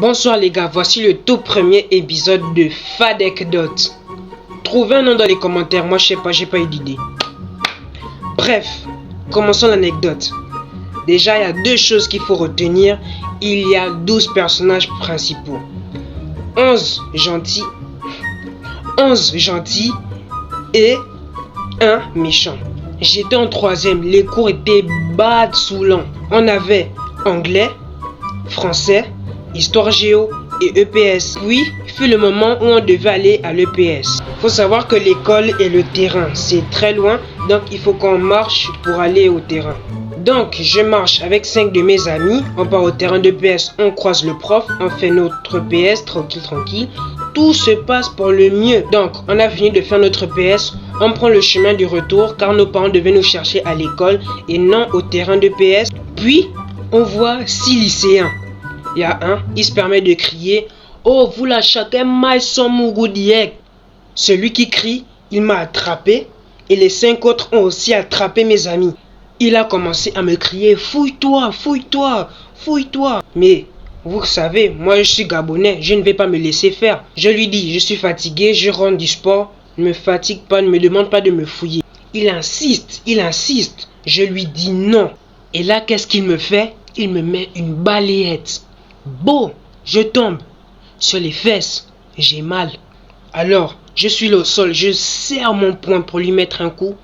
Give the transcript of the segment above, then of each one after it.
Bonsoir les gars, voici le tout premier épisode de Fadekdot. Trouvez un nom dans les commentaires, moi je sais pas, j'ai pas eu d'idée. Bref, commençons l'anecdote. Déjà, il y a deux choses qu'il faut retenir. Il y a 12 personnages principaux. 11 gentils et un méchant. J'étais en troisième, les cours étaient bad saoulants. On avait anglais, français, histoire géo et EPS. Puis fut le moment où on devait aller à l'EPS. Faut savoir que l'école et le terrain, c'est très loin, donc il faut qu'on marche pour aller au terrain. Donc je marche avec 5 de mes amis, on part au terrain d'EPS, on croise le prof, on fait notre PS tranquille. Tout se passe pour le mieux. Donc on a fini de faire notre PS, on prend le chemin du retour car nos parents devaient nous chercher à l'école et non au terrain d'EPS. Puis on voit 6 lycéens. Il y a un, il se permet de crier « Oh, vous la chacun maille son mougoudiek !» Celui qui crie, il m'a attrapé et les 5 autres ont aussi attrapé mes amis. Il a commencé à me crier « Fouille-toi, fouille-toi, fouille-toi !» Mais vous savez, moi je suis gabonais, je ne vais pas me laisser faire. Je lui dis « Je suis fatigué, je rentre du sport, ne me fatigue pas, ne me demande pas de me fouiller. » Il insiste. Je lui dis non. Et là, qu'est-ce qu'il me fait? Il me met une balayette. Bon, je tombe sur les fesses, j'ai mal. Alors, je suis là au sol, je serre mon poing pour lui mettre un coup,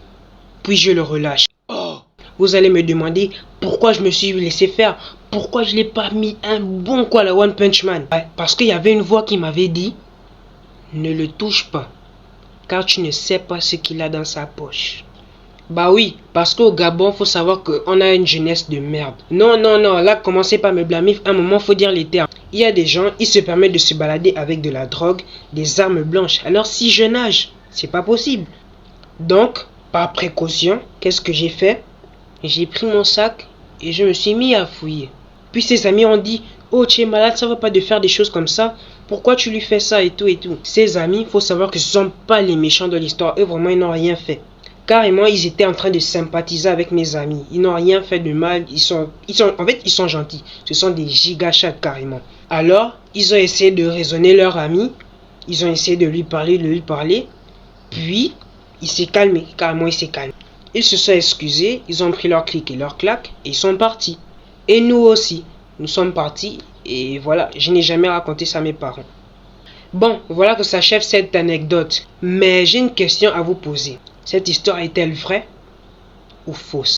puis je le relâche. Oh, vous allez me demander pourquoi je me suis laissé faire, pourquoi je l'ai pas mis un bon coup à la One Punch Man. Parce qu'il y avait une voix qui m'avait dit, ne le touche pas, car tu ne sais pas ce qu'il a dans sa poche. Bah oui, parce qu'au Gabon, faut savoir qu'on a une jeunesse de merde. Non, là, commencez pas à me blâmer. À un moment, faut dire les termes. Il y a des gens, ils se permettent de se balader avec de la drogue, des armes blanches. Alors, si je nage, c'est pas possible. Donc, par précaution, qu'est-ce que j'ai fait? J'ai pris mon sac et je me suis mis à fouiller. Puis ses amis ont dit, oh, tu es malade, ça va pas de faire des choses comme ça. Pourquoi tu lui fais ça et tout. Ses amis, faut savoir que ce sont pas les méchants de l'histoire. Eux, vraiment, ils n'ont rien fait. Carrément, ils étaient en train de sympathiser avec mes amis. Ils n'ont rien fait de mal. En fait, ils sont gentils. Ce sont des gigachats carrément. Alors, ils ont essayé de raisonner leur ami. Ils ont essayé de lui parler. Puis, il s'est calmé. Carrément, il s'est calmé. Ils se sont excusés. Ils ont pris leur clic et leur claque. Et ils sont partis. Et nous aussi. Nous sommes partis. Et voilà, je n'ai jamais raconté ça à mes parents. Bon, voilà que s'achève cette anecdote. Mais j'ai une question à vous poser. Cette histoire est-elle vraie ou fausse?